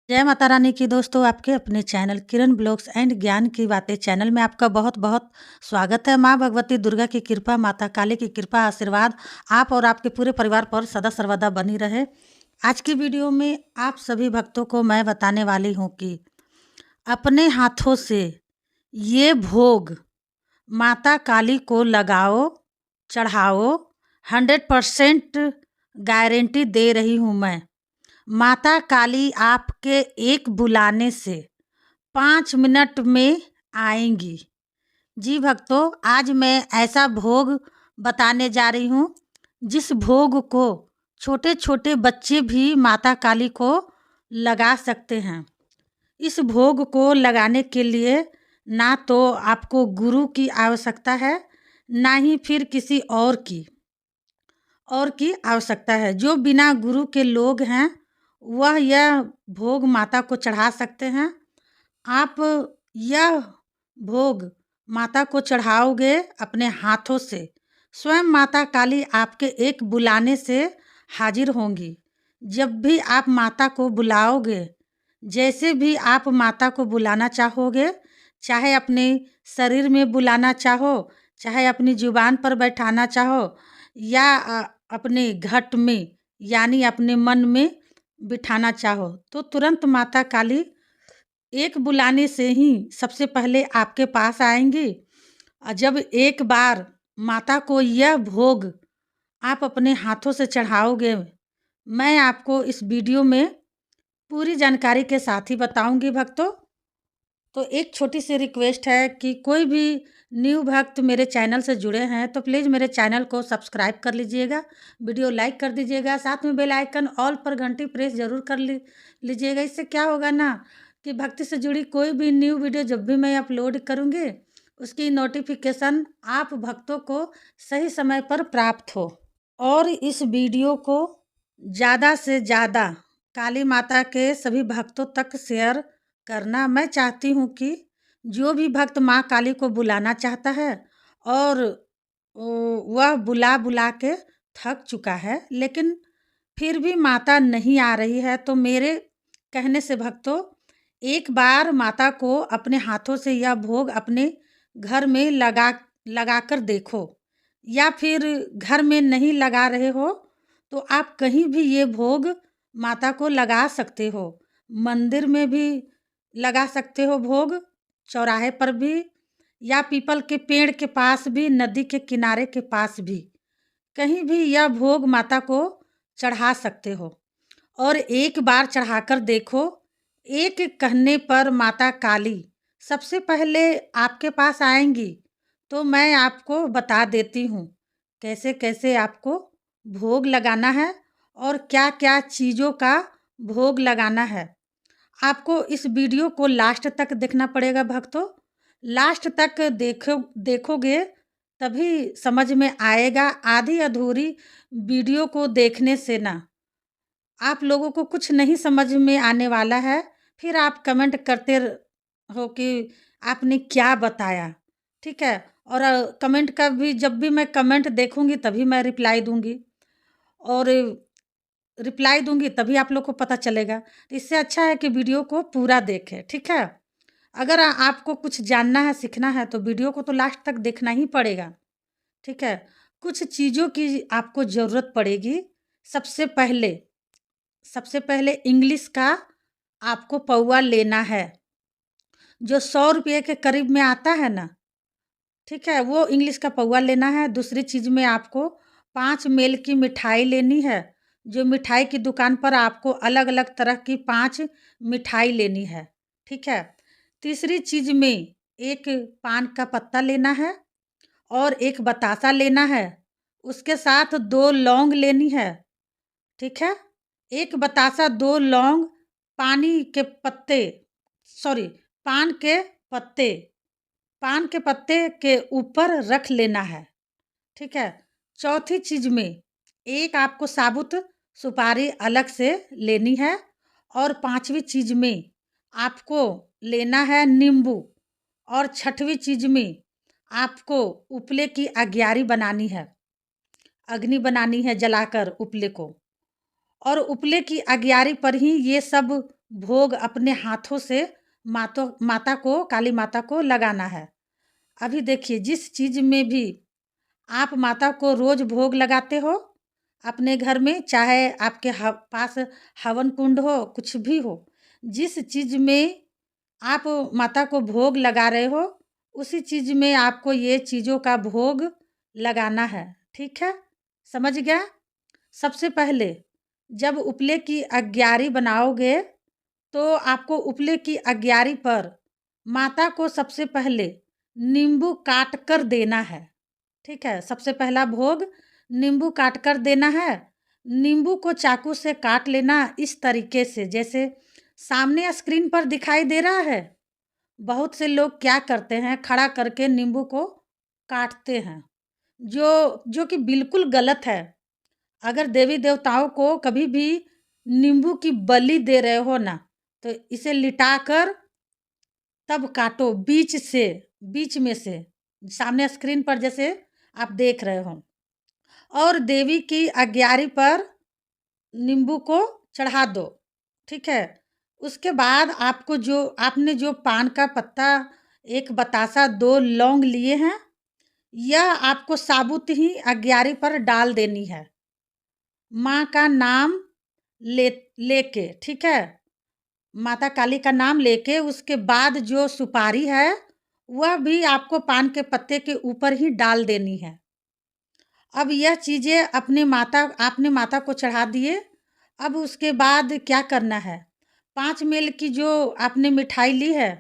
जय माता रानी की दोस्तों, आपके अपने चैनल किरण ब्लॉग्स एंड ज्ञान की बातें चैनल में आपका बहुत बहुत स्वागत है। माँ भगवती दुर्गा की कृपा, माता काली की कृपा, आशीर्वाद आप और आपके पूरे परिवार पर सदा सर्वदा बनी रहे। आज की वीडियो में आप सभी भक्तों को मैं बताने वाली हूँ कि अपने हाथों से ये भोग माता काली को लगाओ, चढ़ाओ। 100% गारंटी दे रही हूँ मैं। माता काली आपके एक बुलाने से 5 मिनट में आएंगी। जी भक्तों, आज मैं ऐसा भोग बताने जा रही हूँ जिस भोग को छोटे छोटे बच्चे भी माता काली को लगा सकते हैं। इस भोग को लगाने के लिए ना तो आपको गुरु की आवश्यकता है, ना ही फिर किसी और की आवश्यकता है। जो बिना गुरु के लोग हैं वह यह भोग माता को चढ़ा सकते हैं। आप यह भोग माता को चढ़ाओगे अपने हाथों से, स्वयं माता काली आपके एक बुलाने से हाजिर होंगी। जब भी आप माता को बुलाओगे, जैसे भी आप माता को बुलाना चाहोगे, चाहे अपने शरीर में बुलाना चाहो, चाहे अपनी जुबान पर बैठाना चाहो, या अपने घट में यानी अपने मन में बिठाना चाहो, तो तुरंत माता काली एक बुलाने से ही सबसे पहले आपके पास आएंगी। और जब एक बार माता को यह भोग आप अपने हाथों से चढ़ाओगे, मैं आपको इस वीडियो में पूरी जानकारी के साथ ही बताऊंगी भक्तों। तो एक छोटी सी रिक्वेस्ट है कि कोई भी न्यू भक्त मेरे चैनल से जुड़े हैं तो प्लीज़ मेरे चैनल को सब्सक्राइब कर लीजिएगा, वीडियो लाइक कर दीजिएगा, साथ में बेल आइकन ऑल पर घंटी प्रेस ज़रूर कर लीजिएगा। इससे क्या होगा ना कि भक्ति से जुड़ी कोई भी न्यू वीडियो जब भी मैं अपलोड करूँगी, उसकी नोटिफिकेशन आप भक्तों को सही समय पर प्राप्त हो। और इस वीडियो को ज़्यादा से ज़्यादा काली माता के सभी भक्तों तक शेयर करना। मैं चाहती हूँ कि जो भी भक्त माँ काली को बुलाना चाहता है और वह बुला बुला के थक चुका है, लेकिन फिर भी माता नहीं आ रही है, तो मेरे कहने से भक्तों एक बार माता को अपने हाथों से यह भोग अपने घर में लगा कर देखो। या फिर घर में नहीं लगा रहे हो तो आप कहीं भी ये भोग माता को लगा सकते हो। मंदिर में भी लगा सकते हो भोग, चौराहे पर भी, या पीपल के पेड़ के पास भी, नदी के किनारे के पास भी, कहीं भी यह भोग माता को चढ़ा सकते हो। और एक बार चढ़ाकर देखो, एक कहने पर माता काली सबसे पहले आपके पास आएंगी। तो मैं आपको बता देती हूँ कैसे कैसे आपको भोग लगाना है और क्या क्या चीज़ों का भोग लगाना है। आपको इस वीडियो को लास्ट तक देखना पड़ेगा भक्तों। लास्ट तक देखोगे तभी समझ में आएगा। आधी अधूरी वीडियो को देखने से ना आप लोगों को कुछ नहीं समझ में आने वाला है। फिर आप कमेंट करते हो कि आपने क्या बताया, ठीक है। और कमेंट का भी जब भी मैं कमेंट देखूंगी तभी मैं रिप्लाई दूंगी, और रिप्लाई दूंगी तभी आप लोग को पता चलेगा। तो इससे अच्छा है कि वीडियो को पूरा देखें, ठीक है। अगर आपको कुछ जानना है, सीखना है, तो वीडियो को तो लास्ट तक देखना ही पड़ेगा, ठीक है। कुछ चीज़ों की आपको ज़रूरत पड़ेगी। सबसे पहले सबसे पहले इंग्लिश का आपको पौवा लेना है, जो 100 रुपये के करीब में आता है ना, ठीक है, वो इंग्लिश का पौवा लेना है। दूसरी चीज़ में आपको 5 मेल की मिठाई लेनी है, जो मिठाई की दुकान पर आपको अलग अलग तरह की 5 मिठाई लेनी है, ठीक है। तीसरी चीज़ में एक पान का पत्ता लेना है और एक बतासा लेना है। उसके साथ 2 लौंग लेनी है, ठीक है। एक बतासा, 2 लौंग, पानी के पत्ते, सॉरी, पान के पत्ते, पान के पत्ते के ऊपर रख लेना है, ठीक है। चौथी चीज़ में एक आपको साबुत सुपारी अलग से लेनी है। और पांचवी चीज़ में आपको लेना है नींबू। और छठवीं चीज़ में आपको उपले की अग्यारी बनानी है, अग्नि बनानी है जलाकर उपले को। और उपले की अग्यारी पर ही ये सब भोग अपने हाथों से माता को, काली माता को लगाना है। अभी देखिए, जिस चीज़ में भी आप माता को रोज़ भोग लगाते हो अपने घर में, चाहे आपके पास हवन कुंड हो, कुछ भी हो, जिस चीज़ में आप माता को भोग लगा रहे हो, उसी चीज़ में आपको ये चीज़ों का भोग लगाना है। ठीक है? समझ गया? सबसे पहले जब उपले की अग्यारी बनाओगे, तो आपको उपले की अग्यारी पर माता को सबसे पहले नींबू काट कर देना है। ठीक है? सबसे पहला भोग नींबू काट कर देना है। नींबू को चाकू से काट लेना इस तरीके से, जैसे सामने स्क्रीन पर दिखाई दे रहा है। बहुत से लोग क्या करते हैं, खड़ा करके नींबू को काटते हैं, जो जो कि बिल्कुल गलत है। अगर देवी देवताओं को कभी भी नींबू की बलि दे रहे हो ना, तो इसे लिटाकर तब काटो, बीच में से, सामने स्क्रीन पर जैसे आप देख रहे हो। और देवी की अग्यारी पर नींबू को चढ़ा दो। ठीक है? उसके बाद आपको आपने जो पान का पत्ता, एक बतासा, 2 लौंग लिए हैं, यह आपको साबुत ही अग्यारी पर डाल देनी है, माँ का नाम लेके। ठीक है? माता काली का नाम लेके उसके बाद जो सुपारी है, वह भी आपको पान के पत्ते के ऊपर ही डाल देनी है। अब यह चीज़ें आपने माता को चढ़ा दिए। अब उसके बाद क्या करना है, 5 मेल की जो आपने मिठाई ली है,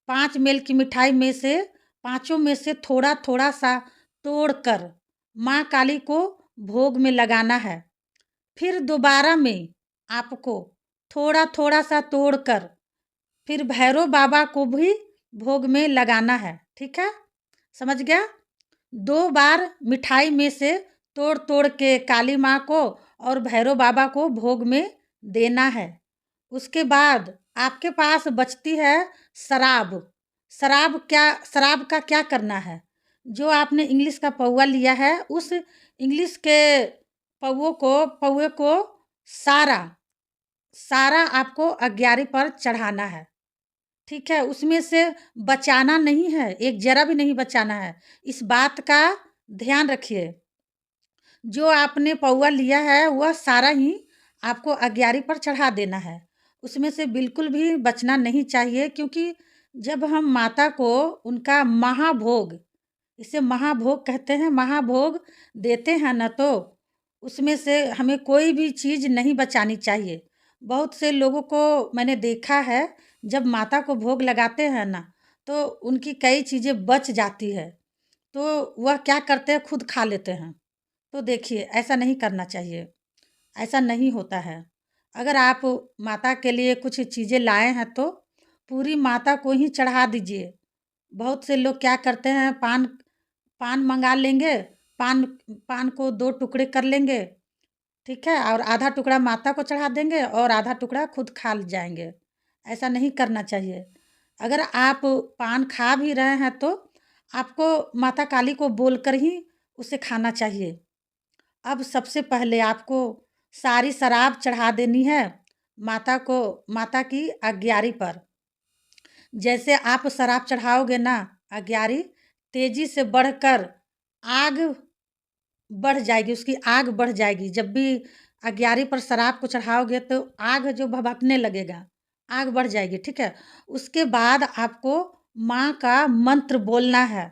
5 मेल की मिठाई में से, पाँचों में से थोड़ा-थोड़ा सा तोड़कर माँ काली को भोग में लगाना है। फिर दोबारा में आपको थोड़ा-थोड़ा सा तोड़कर फिर भैरव बाबा को भी भोग में लगाना है। ठीक है? समझ गया? 2 बार मिठाई में से तोड़-तोड़ के काली माँ को और भैरव बाबा को भोग में देना है। उसके बाद आपके पास बचती है शराब। शराब का क्या करना है? जो आपने इंग्लिश का पौवा लिया है, उस इंग्लिश के पौवे को सारा सारा आपको अग्यारी पर चढ़ाना है। ठीक है? उसमें से बचाना नहीं है, एक जरा भी नहीं बचाना है। इस बात का ध्यान रखिए। जो आपने पौवा लिया है, वह सारा ही आपको अग्यारी पर चढ़ा देना है। उसमें से बिल्कुल भी बचना नहीं चाहिए, क्योंकि जब हम माता को उनका महाभोग, इसे महाभोग कहते हैं, महाभोग देते हैं ना, तो उसमें से हमें कोई भी चीज़ नहीं बचानी चाहिए। बहुत से लोगों को मैंने देखा है, जब माता को भोग लगाते हैं ना, तो उनकी कई चीज़ें बच जाती है, तो वह क्या करते हैं, खुद खा लेते हैं। तो देखिए, ऐसा नहीं करना चाहिए, ऐसा नहीं होता है। अगर आप माता के लिए कुछ चीज़ें लाए हैं, तो पूरी माता को ही चढ़ा दीजिए। बहुत से लोग क्या करते हैं, पान पान मंगा लेंगे, पान पान को 2 टुकड़े कर लेंगे, ठीक है? और आधा टुकड़ा माता को चढ़ा देंगे और आधा टुकड़ा खुद खा जाएँगे। ऐसा नहीं करना चाहिए। अगर आप पान खा भी रहे हैं, तो आपको माता काली को बोलकर ही उसे खाना चाहिए। अब सबसे पहले आपको सारी शराब चढ़ा देनी है माता को, माता की अग्यारी पर। जैसे आप शराब चढ़ाओगे ना, अग्यारी तेजी से बढ़कर आग बढ़ जाएगी, उसकी आग बढ़ जाएगी। जब भी अग्यारी पर शराब को चढ़ाओगे, तो आग जो भभकने लगेगा, आग बढ़ जाएगी। ठीक है? उसके बाद आपको माँ का मंत्र बोलना है।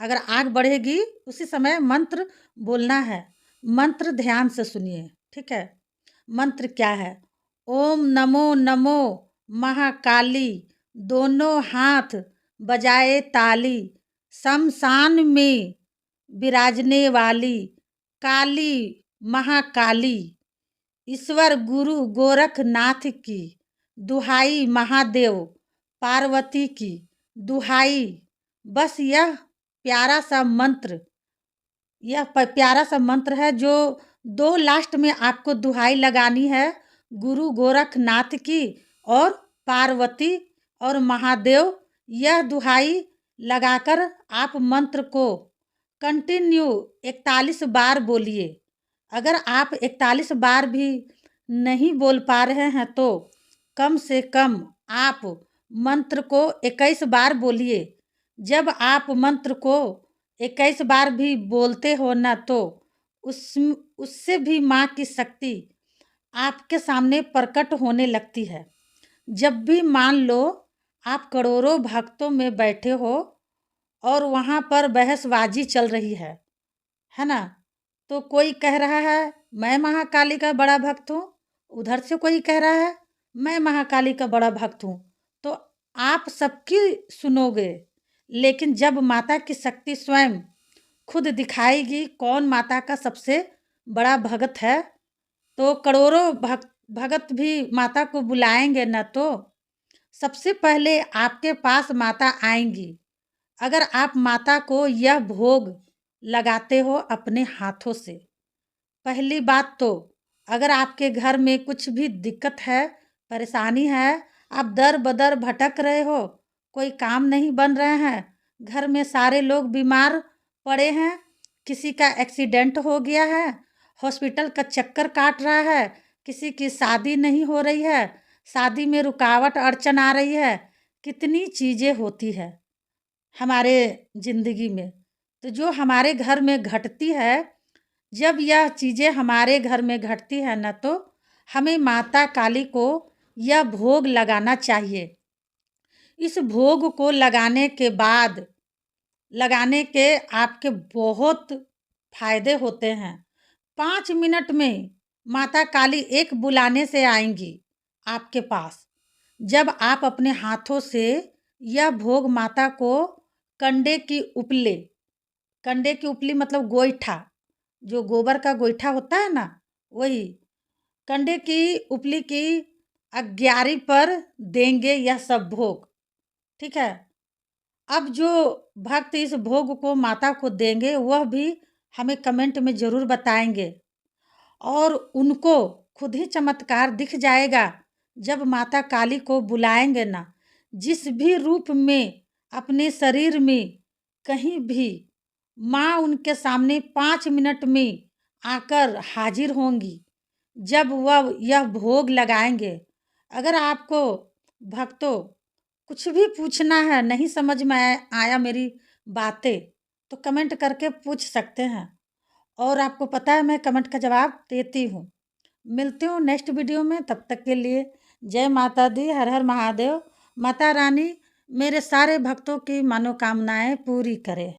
अगर आग बढ़ेगी, उसी समय मंत्र बोलना है। मंत्र ध्यान से सुनिए। ठीक है? मंत्र क्या है? ओम नमो नमो महाकाली, दोनों हाथ बजाए ताली, शमशान में विराजने वाली काली महाकाली, ईश्वर गुरु गोरखनाथ की दुहाई, महादेव पार्वती की दुहाई। बस यह प्यारा सा मंत्र है, जो 2 लास्ट में आपको दुहाई लगानी है, गुरु गोरखनाथ की और पार्वती और महादेव। यह दुहाई लगाकर आप मंत्र को कंटिन्यू 41 बार बोलिए। अगर आप 41 बार भी नहीं बोल पा रहे हैं, तो कम से कम आप मंत्र को 21 बार बोलिए। जब आप मंत्र को 21 बार भी बोलते हो ना, तो उससे भी माँ की शक्ति आपके सामने प्रकट होने लगती है। जब भी मान लो आप करोड़ों भक्तों में बैठे हो और वहाँ पर बहसबाजी चल रही है ना, तो कोई कह रहा है मैं महाकाली का बड़ा भक्त हूँ, उधर से कोई कह रहा है मैं महाकाली का बड़ा भक्त हूँ, तो आप सबकी सुनोगे। लेकिन जब माता की शक्ति स्वयं खुद दिखाएगी कौन माता का सबसे बड़ा भगत है, तो करोड़ों भगत भी माता को बुलाएंगे ना, तो सबसे पहले आपके पास माता आएंगी। अगर आप माता को यह भोग लगाते हो अपने हाथों से। पहली बात तो अगर आपके घर में कुछ भी दिक्कत है, परेशानी है, आप दर बदर भटक रहे हो, कोई काम नहीं बन रहे हैं, घर में सारे लोग बीमार पड़े हैं, किसी का एक्सीडेंट हो गया है, हॉस्पिटल का चक्कर काट रहा है, किसी की शादी नहीं हो रही है, शादी में रुकावट अड़चन आ रही है, कितनी चीज़ें होती है हमारे ज़िंदगी में। तो जो हमारे घर में घटती है, जब यह चीज़ें हमारे घर में घटती है ना, तो हमें माता काली को यह भोग लगाना चाहिए। इस भोग को लगाने के बाद लगाने के आपके बहुत फायदे होते हैं। 5 मिनट में माता काली एक बुलाने से आएंगी आपके पास। जब आप अपने हाथों से यह भोग माता को कंडे की उपली मतलब गोईठा, जो गोबर का गोईठा होता है ना, वही कंडे की उपली की अग्यारी पर देंगे यह सब भोग। ठीक है। अब जो भक्त इस भोग को माता को देंगे वह भी हमें कमेंट में ज़रूर बताएंगे, और उनको खुद ही चमत्कार दिख जाएगा जब माता काली को बुलाएंगे ना। जिस भी रूप में अपने शरीर में कहीं भी माँ उनके सामने 5 मिनट में आकर हाजिर होंगी। जब वह यह भोग लगाएंगे, अगर आपको भक्तों कुछ भी पूछना है, नहीं समझ में आया मेरी बातें, तो कमेंट करके पूछ सकते हैं, और आपको पता है मैं कमेंट का जवाब देती हूँ। मिलती हूँ नेक्स्ट वीडियो में, तब तक के लिए जय माता दी, हर हर महादेव। माता रानी मेरे सारे भक्तों की मनोकामनाएं पूरी करे।